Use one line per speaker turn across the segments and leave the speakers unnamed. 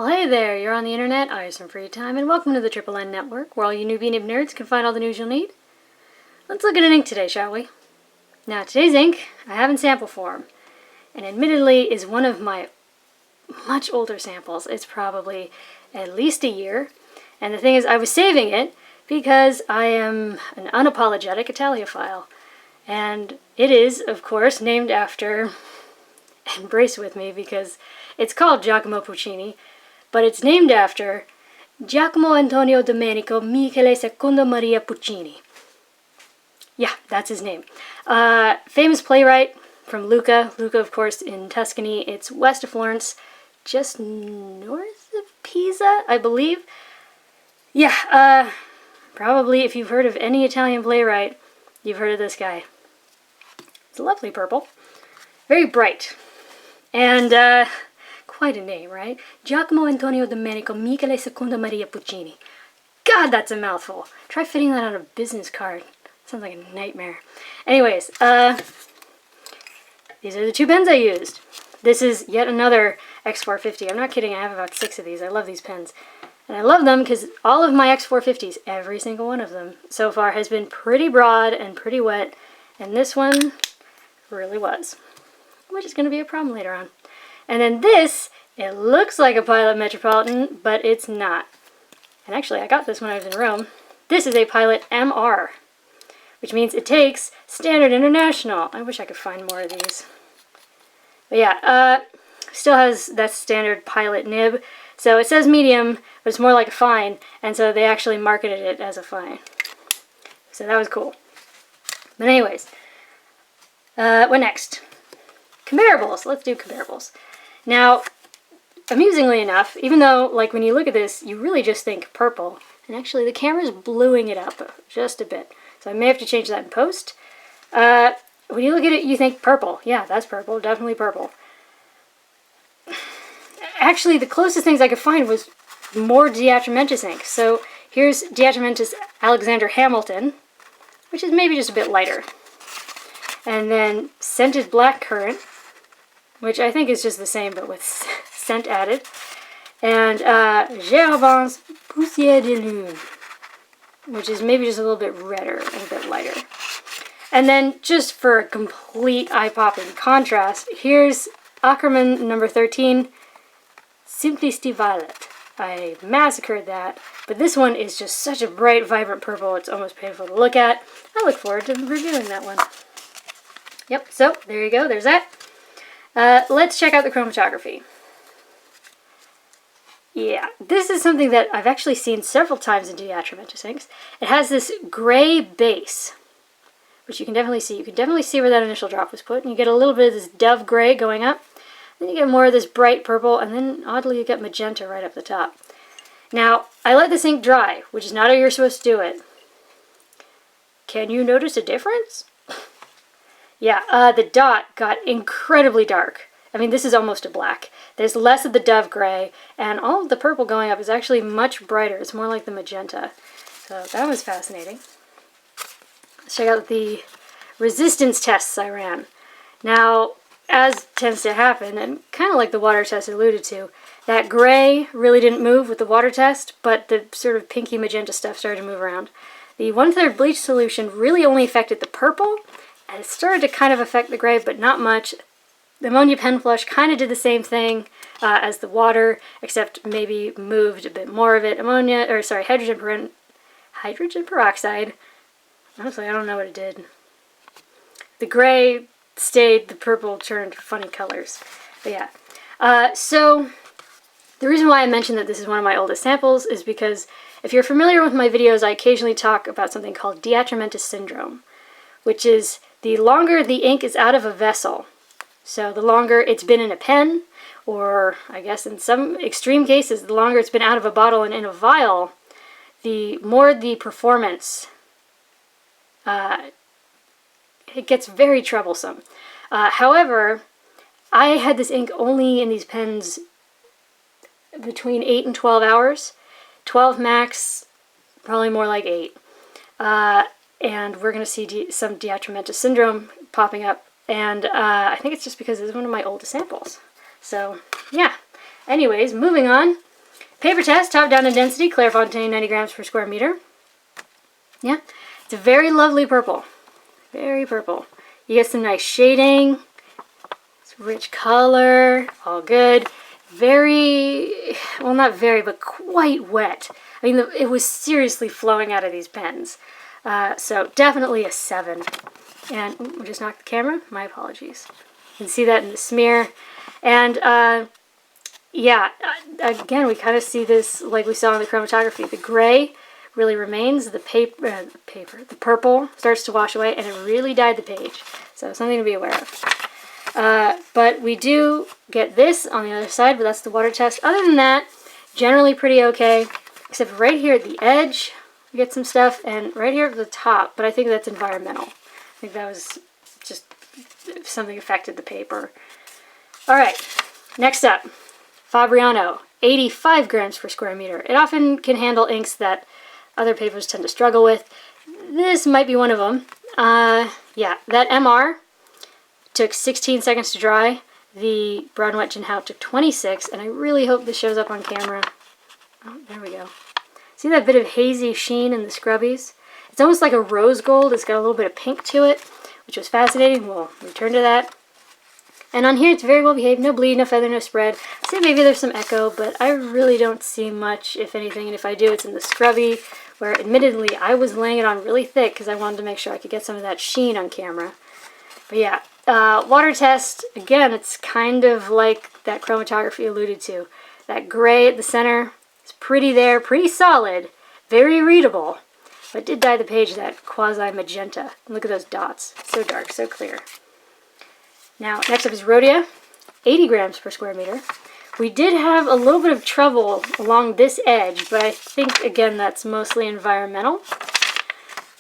Well, hey there, you're on the internet, I have some free time, and welcome to the Triple N Network, where all you newbie nib nerds can find all the news you'll need. Let's look at an ink today, shall we? Now, today's ink, I have in sample form, and admittedly is one of my much older samples. It's probably at least a year, and the thing is, I was saving it because I am an unapologetic Italiophile, and it is, of course, named after, and brace with me because it's called Giacomo Puccini, but it's named after Giacomo Antonio Domenico Michele Secondo Maria Puccini. Yeah, that's his name. Famous playwright from Lucca. Lucca, of course, in Tuscany. It's west of Florence, just north of Pisa, I believe. Yeah, probably if you've heard of any Italian playwright, you've heard of this guy. It's a lovely purple. Very bright. And, quite a name, right? Giacomo Antonio Domenico Michele Secondo Maria Puccini. God, that's a mouthful. Try fitting that on a business card. Sounds like a nightmare. Anyways, these are the two pens I used. This is yet another X450. I'm not kidding, I have about 6 of these. I love these pens. And I love them because all of my X450s, every single one of them, so far has been pretty broad and pretty wet. And this one really was. Which is going to be a problem later on. And then this, it looks like a Pilot Metropolitan, but it's not. And actually, I got this when I was in Rome. This is a Pilot M.R, which means it takes Standard International. I wish I could find more of these. But yeah, still has that standard Pilot nib. So it says medium, but it's more like a fine, and so they actually marketed it as a fine. So that was cool. But anyways, what next? Comparables. Let's do comparables. Now, amusingly enough, even though, like, when you look at this, you really just think purple, and actually the camera's bluing it up just a bit. So I may have to change that in post. When you look at it, you think purple. Yeah, that's purple. Definitely purple. Actually, the closest things I could find was more DeAtramentis ink. So here's DeAtramentis Alexander Hamilton, which is maybe just a bit lighter. And then Scented Blackcurrant, which I think is just the same, but with scent added. And Gervais Poussière de Lune, which is maybe just a little bit redder and a bit lighter. And then, just for a complete eye-popping contrast, here's Ackerman number 13, Simplicity Violet. I massacred that, but this one is just such a bright, vibrant purple, it's almost painful to look at. I look forward to reviewing that one. Yep, so there you go, there's that. Let's check out the chromatography. Yeah, this is something that I've actually seen several times in DeAtramentis inks. It has this gray base, which you can definitely see. You can definitely see where that initial drop was put, and you get a little bit of this dove gray going up. Then you get more of this bright purple, and then oddly you get magenta right up the top. Now, I let this ink dry, which is not how you're supposed to do it. Can you notice a difference? Yeah, the dot got incredibly dark. I mean, this is almost a black. There's less of the dove gray, and all of the purple going up is actually much brighter. It's more like the magenta. So that was fascinating. Let's check out the resistance tests I ran. Now, as tends to happen, and kind of like the water test alluded to, that gray really didn't move with the water test, but the sort of pinky magenta stuff started to move around. The 1/3 bleach solution really only affected the purple, and it started to kind of affect the gray, but not much. The ammonia pen flush kind of did the same thing as the water, except maybe moved a bit more of it. Hydrogen peroxide. Honestly, I don't know what it did. The gray stayed, the purple turned funny colors. But yeah. So the reason why I mentioned that this is one of my oldest samples is because if you're familiar with my videos, I occasionally talk about something called DeAtramentis syndrome, which is the longer the ink is out of a vessel, so the longer it's been in a pen, or I guess in some extreme cases, the longer it's been out of a bottle and in a vial, the more the performance, it gets very troublesome. However, I had this ink only in these pens between 8 and 12 hours. 12 max, probably more like 8. And we're going to see some DeAtramentis syndrome popping up. And I think it's just because this is one of my oldest samples. So, yeah. Anyways, moving on. Paper test, top down in density, Clairefontaine 90 grams per square meter. Yeah, it's a very lovely purple. Very purple. You get some nice shading. It's rich color, all good. Very, well not very, but quite wet. I mean, it was seriously flowing out of these pens. So definitely a 7. And we just knocked the camera. My apologies. You can see that in the smear. And yeah, again, we kind of see this like we saw in the chromatography. The gray really remains. The purple starts to wash away, and it really dyed the page. So something to be aware of. But we do get this on the other side, but that's the water test. Other than that, generally pretty okay. Except right here at the edge, we get some stuff, and right here at the top, but I think that's environmental. I think that was just something affected the paper. Alright, next up, Fabriano, 85 grams per square meter. It often can handle inks that other papers tend to struggle with. This might be one of them. Yeah, that MR took 16 seconds to dry. The Broad and Wet JinHao took 26, and I really hope this shows up on camera. Oh, there we go. See that bit of hazy sheen in the scrubbies? It's almost like a rose gold. It's got a little bit of pink to it, which was fascinating. We'll return to that. And on here, it's very well behaved. No bleed, no feather, no spread. I'd say maybe there's some echo, but I really don't see much, if anything. And if I do, it's in the scrubby, where admittedly, I was laying it on really thick because I wanted to make sure I could get some of that sheen on camera. But yeah, water test, again, it's kind of like that chromatography alluded to. That gray at the center is pretty there, pretty solid, very readable, but did dye the page that quasi-magenta. Look at those dots. So dark, so clear. Now, next up is Rhodia, 80 grams per square meter. We did have a little bit of trouble along this edge, but I think, again, that's mostly environmental.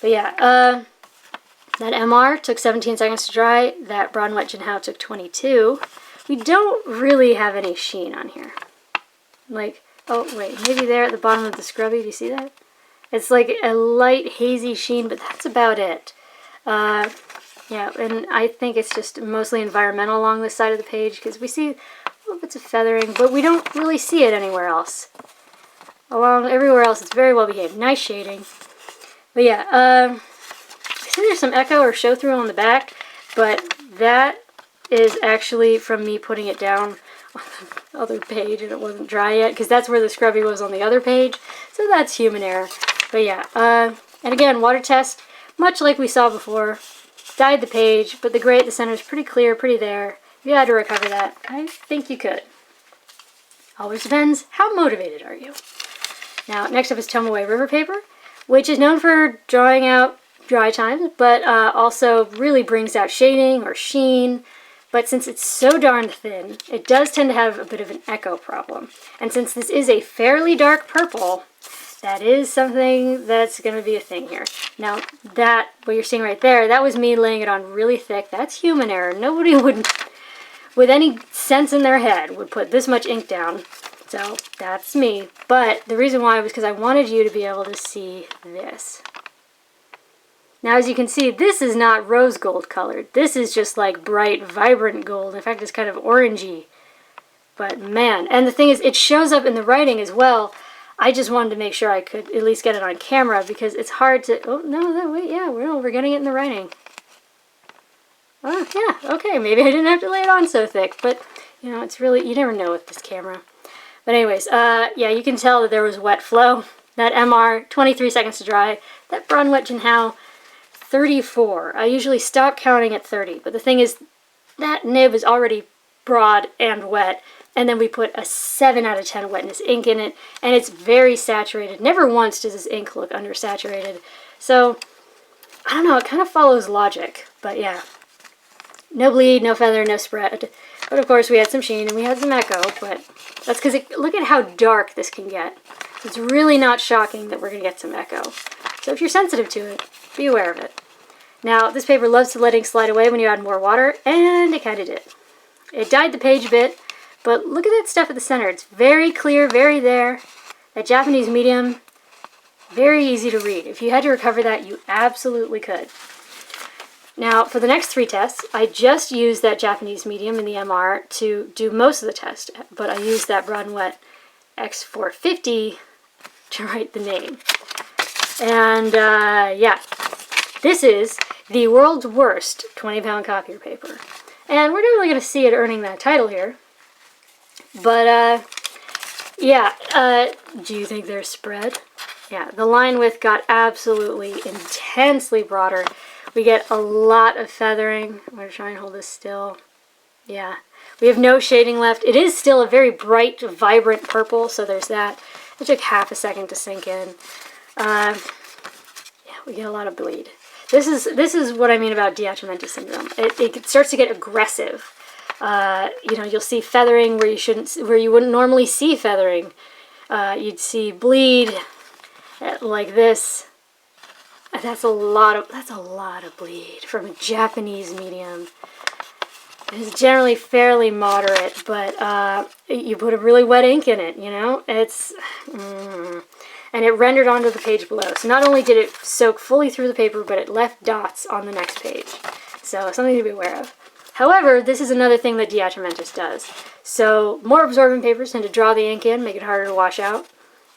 But yeah, that MR took 17 seconds to dry. That Broad and Wet JinHao took 22. We don't really have any sheen on here. Like, oh wait, maybe there at the bottom of the scrubby, do you see that? It's like a light hazy sheen, but that's about it. Yeah, and I think it's just mostly environmental along this side of the page because we see little bits of feathering, but we don't really see it anywhere else. Along everywhere else, it's very well behaved. Nice shading. But yeah, I see there's some echo or show through on the back, but that is actually from me putting it down on the other page and it wasn't dry yet, because that's where the scrubby was on the other page, so that's human error. But yeah, and again, water test, much like we saw before, dyed the page, but the gray at the center is pretty clear, pretty there. If you had to recover that, I think you could. Always depends, how motivated are you? Now, next up is Tomoe River paper, which is known for drawing out dry times, but also really brings out shading or sheen. But since it's so darn thin, it does tend to have a bit of an echo problem. And since this is a fairly dark purple, that is something that's going to be a thing here. Now, that, what you're seeing right there, that was me laying it on really thick. That's human error. Nobody would, with any sense in their head, would put this much ink down. So, that's me. But the reason why was because I wanted you to be able to see this. Now, as you can see, this is not rose gold colored. This is just like bright, vibrant gold. In fact, it's kind of orangey. But man, and the thing is, it shows up in the writing as well. I just wanted to make sure I could at least get it on camera because it's hard to... Oh, no, wait, yeah, we're getting it in the writing. Oh, yeah, okay, maybe I didn't have to lay it on so thick, but, you know, it's really... You never know with this camera. But anyways, yeah, you can tell that there was wet flow. That MR, 23 seconds to dry. That Broad and Wet JinHao, 34. I usually stop counting at 30, but the thing is, that nib is already broad and wet, and then we put a 7 out of 10 wetness ink in it, and it's very saturated. Never once does this ink look undersaturated. So, I don't know, it kind of follows logic, but yeah. No bleed, no feather, no spread. But of course we had some sheen and we had some echo, but that's because, look at how dark this can get. It's really not shocking that we're going to get some echo. So if you're sensitive to it, be aware of it. Now, this paper loves to let ink slide away when you add more water, and it kind of did. It dyed the page a bit, but look at that stuff at the center. It's very clear, very there. That Japanese medium, very easy to read. If you had to recover that, you absolutely could. Now, for the next 3 tests, I just used that Japanese medium in the MR to do most of the test, but I used that Broad and Wet X450 to write the name. And yeah, this is the world's worst 20-pound copier paper. And we're definitely going to see it earning that title here. But yeah, do you think they're spread? Yeah, the line width got absolutely intensely broader. We get a lot of feathering. I'm going to try and hold this still. Yeah, we have no shading left. It is still a very bright, vibrant purple, so there's that. It took half a second to sink in. Yeah, we get a lot of bleed. This is what I mean about DeAtramentis syndrome. It starts to get aggressive. You know, you'll see feathering where you wouldn't normally see feathering. You'd see bleed like this. That's a lot of bleed from a Japanese medium. It's generally fairly moderate, but you put a really wet ink in it, you know? And it rendered onto the page below. So not only did it soak fully through the paper, but it left dots on the next page. So something to be aware of. However, this is another thing that DeAtramentis does. So more absorbent papers tend to draw the ink in, make it harder to wash out.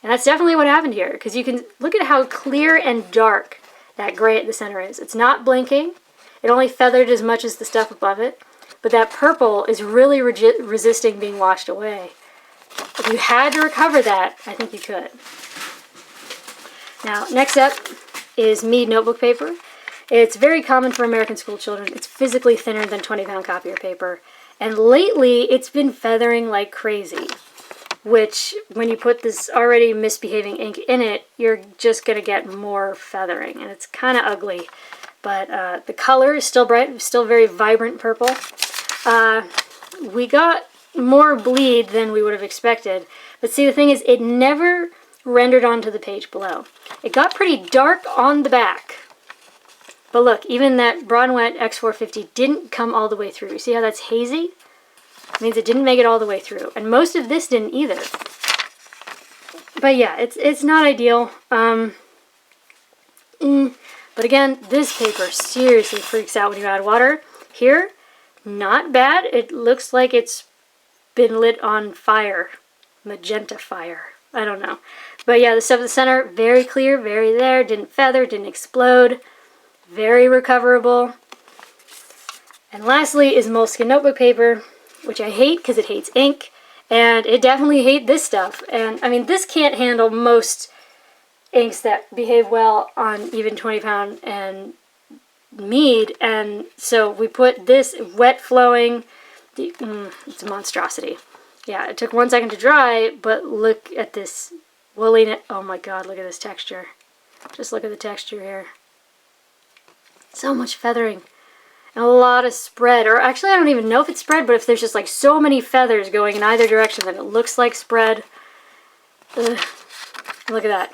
And that's definitely what happened here, because you can look at how clear and dark that gray at the center is. It's not blinking. It only feathered as much as the stuff above it. But that purple is really resisting being washed away. If you had to recover that, I think you could. Now, next up is Mead Notebook Paper. It's very common for American school children. It's physically thinner than 20-pound copier paper. And lately, it's been feathering like crazy. Which, when you put this already misbehaving ink in it, you're just going to get more feathering. And it's kind of ugly. But the color is still bright, still very vibrant purple. We got more bleed than we would have expected. But see, the thing is, it never rendered onto the page below. It got pretty dark on the back. But look, even that Broad and Wet X450 didn't come all the way through. You see how that's hazy? It means it didn't make it all the way through. And most of this didn't either. But yeah, it's not ideal. But again, this paper seriously freaks out when you add water. Here, not bad. It looks like it's been lit on fire. Magenta fire. I don't know. But yeah, the stuff at the center, very clear, very there. Didn't feather, didn't explode. Very recoverable. And lastly is Moleskine notebook paper, which I hate because it hates ink. And it definitely hates this stuff. And I mean, this can't handle most inks that behave well on even 20-pound and Mead. And so we put this wet flowing. It's a monstrosity. Yeah, it took 1 second to dry, but look at this woolly. Oh my god, look at this texture. Just look at the texture here. So much feathering. And a lot of spread. Or actually, I don't even know if it's spread, but if there's just like so many feathers going in either direction that it looks like spread. Ugh. Look at that.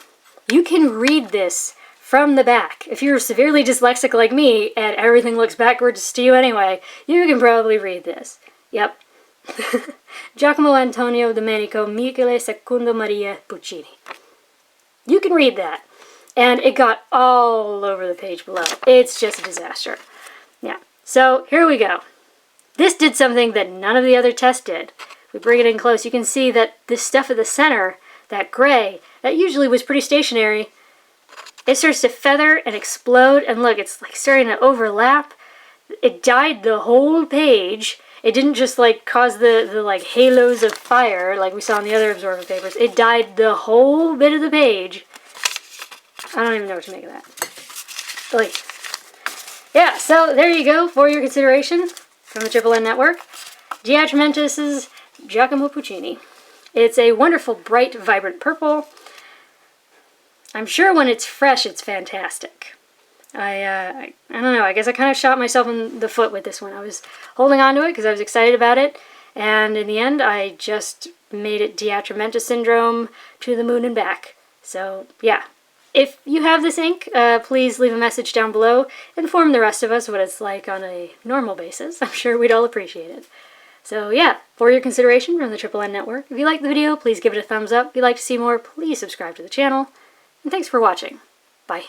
You can read this from the back. If you're severely dyslexic like me, and everything looks backwards to you anyway, you can probably read this. Yep. Giacomo Antonio Domenico Michele Secondo Maria Puccini. You can read that. And it got all over the page below. It's just a disaster. Yeah. So here we go. This did something that none of the other tests did. We bring it in close. You can see that this stuff at the center, that gray, that usually was pretty stationary, it starts to feather and explode. And look, it's like starting to overlap. It dyed the whole page. It didn't just like cause the like halos of fire like we saw in the other absorbent papers. It dyed the whole bit of the page. I don't even know what to make of that. Like, yeah, so there you go for your consideration from the Triple N Network. DeAtramentis' Giacomo Puccini. It's a wonderful, bright, vibrant purple. I'm sure when it's fresh, it's fantastic. I don't know, I guess I kind of shot myself in the foot with this one. I was holding on to it because I was excited about it, and in the end, I just made it DeAtramentis syndrome to the moon and back. So, yeah. If you have this ink, please leave a message down below. Inform the rest of us what it's like on a normal basis. I'm sure we'd all appreciate it. So, yeah, for your consideration from the Triple N Network, if you liked the video, please give it a thumbs up. If you'd like to see more, please subscribe to the channel. And thanks for watching. Bye.